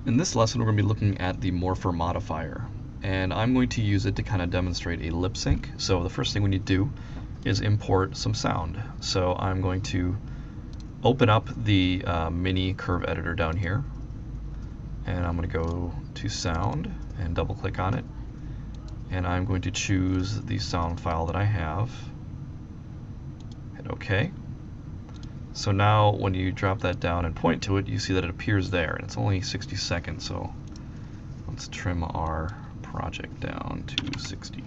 In this lesson, we're going to be looking at the morpher modifier, and I'm going to use it to kind of demonstrate a lip sync. So the first thing we need to do is import some sound. So I'm going to open up the mini curve editor down here, and I'm going to go to sound and double click on it, and I'm going to choose the sound file that I have. Hit OK. So now when you drop that down and point to it, you see that it appears there, and it's only 60 seconds, so let's trim our project down to 60.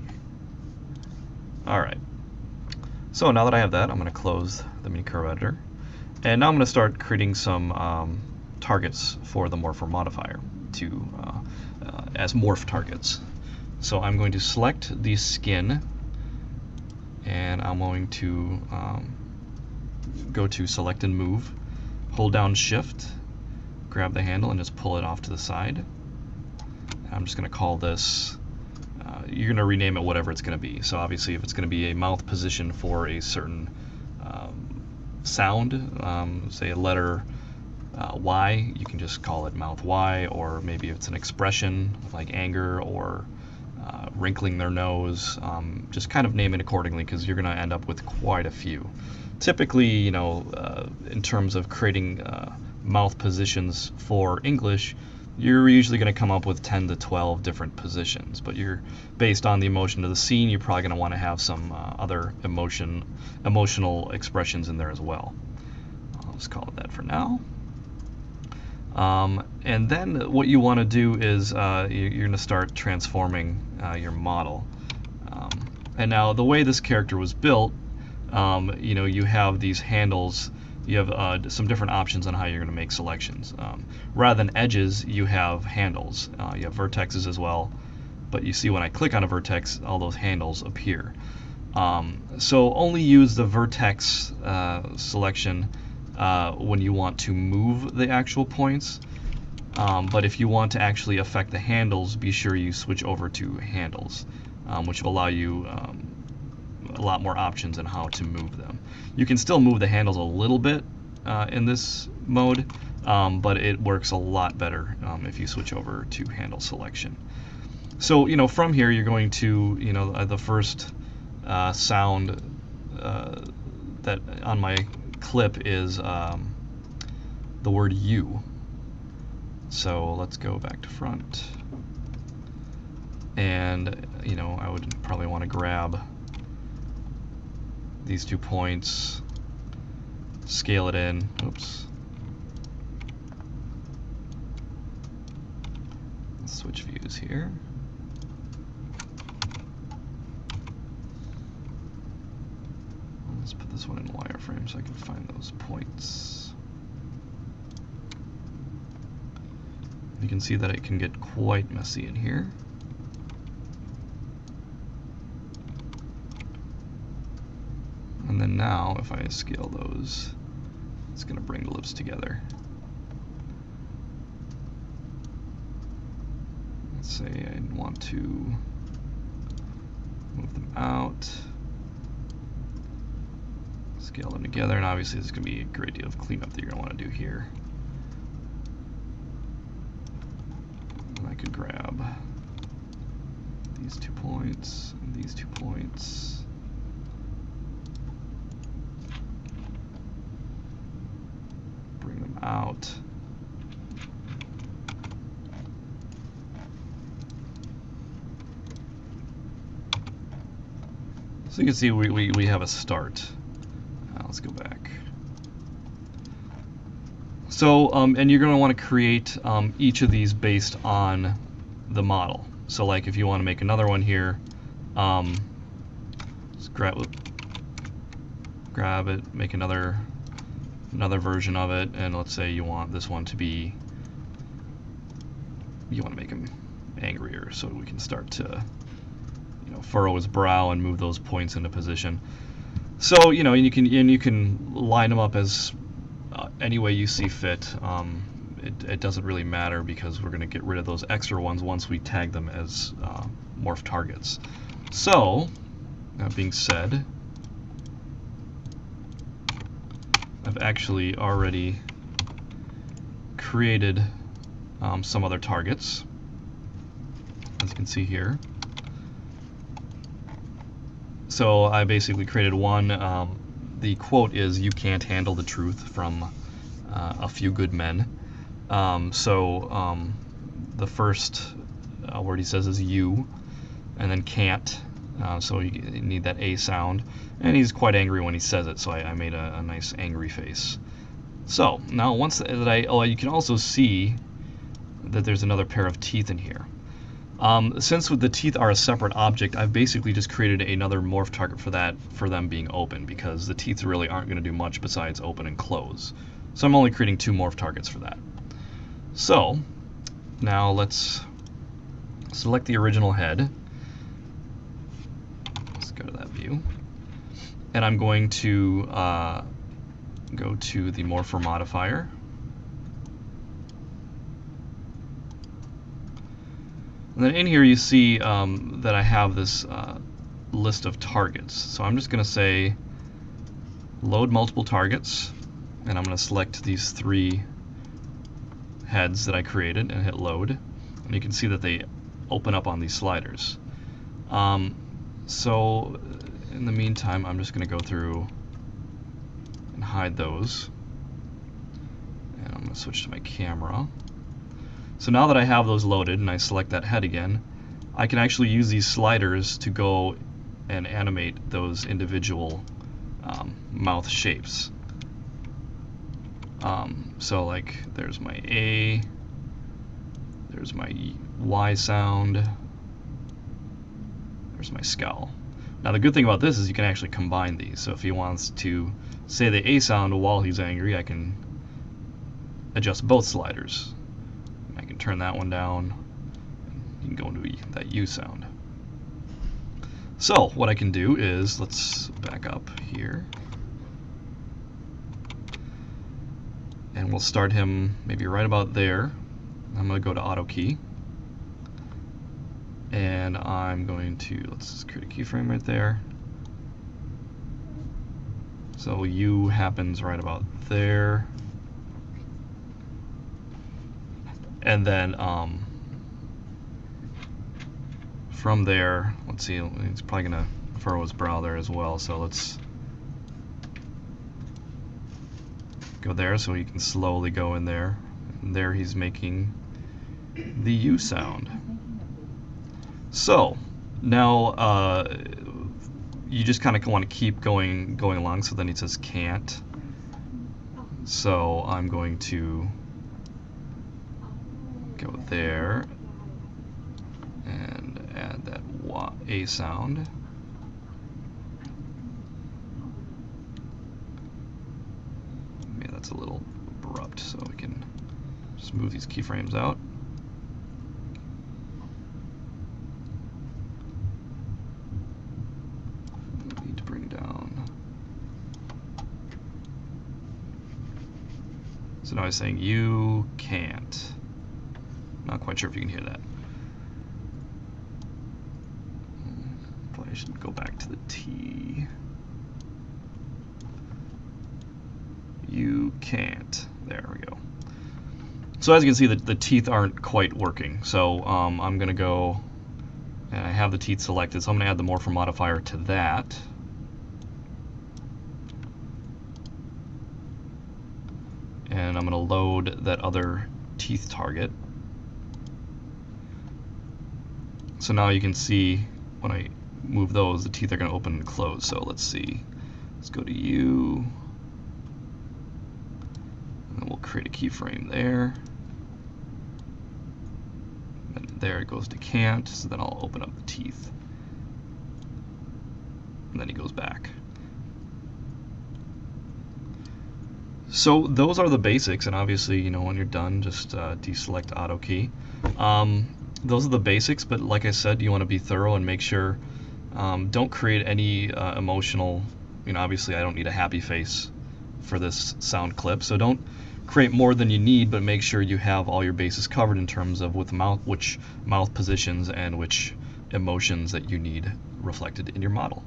Alright, so now that I have that, I'm going to close the mini curve editor, and now I'm going to start creating some targets for the morpher modifier to as morph targets. So I'm going to select the skin, and I'm going to go to select and move, hold down shift, grab the handle and just pull it off to the side. I'm just going to call this, you're going to rename it whatever it's going to be. So obviously if it's going to be a mouth position for a certain sound, say a letter Y, you can just call it mouth Y, or maybe if it's an expression like anger or wrinkling their nose, just kind of name it accordingly, because you're going to end up with quite a few. Typically, you know, in terms of creating mouth positions for English, you're usually going to come up with 10 to 12 different positions, but you're based on the emotion of the scene, you're probably going to want to have some other emotional expressions in there as well. I'll just call it that for now. And then what you want to do is you're going to start transforming your model. And now the way this character was built, you know, you have these handles, you have some different options on how you're going to make selections. Rather than edges, you have handles. You have vertexes as well, but you see when I click on a vertex, all those handles appear. So only use the vertex selection when you want to move the actual points, but if you want to actually affect the handles, be sure you switch over to handles, which will allow you a lot more options on how to move them. You can still move the handles a little bit in this mode, but it works a lot better if you switch over to handle selection. So, you know, from here you're going to, you know, the first sound that on my clip is the word you. So let's go back to front, and you know, I would probably want to grab these 2 points, scale it in, oops, let's switch views here. Let's put this one in wireframe so I can find those points. You can see that it can get quite messy in here. And then now, if I scale those, it's going to bring the lips together. Let's say I want to move them out, scale them together, and obviously there's going to be a great deal of cleanup that you're going to want to do here. And I could grab these 2 points and these 2 points. Bring them out. So you can see we have a start. Let's go back. So, and you're going to want to create each of these based on the model. So like if you want to make another one here, just grab it, make another version of it, and let's say you want this one to be, you want to make him angrier, so we can start to, you know, furrow his brow and move those points into position. So, you know, you can line them up as any way you see fit. It doesn't really matter, because we're going to get rid of those extra ones once we tag them as morph targets. So, that being said, I've actually already created some other targets, as you can see here. So I basically created one. The quote is, "You can't handle the truth," from A Few Good Men. The first word he says is "you," and then "can't." So you need that A sound, and he's quite angry when he says it, so I made a nice angry face. So now once that you can also see that there's another pair of teeth in here. Since the teeth are a separate object, I've basically just created another morph target for them being open, because the teeth really aren't going to do much besides open and close. So I'm only creating 2 morph targets for that. So now let's select the original head. Let's go to that view. And I'm going to go to the morpher modifier. And then in here you see that I have this list of targets. So I'm just going to say load multiple targets, and I'm going to select these 3 heads that I created and hit load. And you can see that they open up on these sliders. So in the meantime, I'm just going to go through and hide those. And I'm going to switch to my camera. So now that I have those loaded and I select that head again, I can actually use these sliders to go and animate those individual mouth shapes. So like there's my A, there's my Y sound, there's my scowl. Now the good thing about this is you can actually combine these. So if he wants to say the A sound while he's angry, I can adjust both sliders. I can turn that one down. You can go into that U sound. So what I can do is, let's back up here, and we'll start him maybe right about there. I'm going to go to auto key, and I'm going to, let's just create a keyframe right there. So U happens right about there. And then from there, let's see, it's probably going to furrow his brow there as well. So let's go there so he can slowly go in there. And there he's making the U sound. So now you just kind of want to keep going along. So then he says can't. So I'm going to go there and add that A sound. Maybe that's a little abrupt, so we can just move these keyframes out. Need to bring down. So now he's saying you can't. Not quite sure if you can hear that. Probably should go back to the T. You can't. There we go. So as you can see, the teeth aren't quite working. So I'm going to go, and I have the teeth selected, so I'm going to add the morpher modifier to that. And I'm going to load that other teeth target. So now you can see when I move those, the teeth are going to open and close. So let's see. Let's go to U. And then we'll create a keyframe there. And there it goes to can't. So then I'll open up the teeth. And then he goes back. So those are the basics. And obviously, you know, when you're done, just deselect auto key. Those are the basics, but like I said, you want to be thorough and make sure, don't create any emotional, you know, obviously I don't need a happy face for this sound clip, so don't create more than you need, but make sure you have all your bases covered in terms of which mouth positions and which emotions that you need reflected in your model.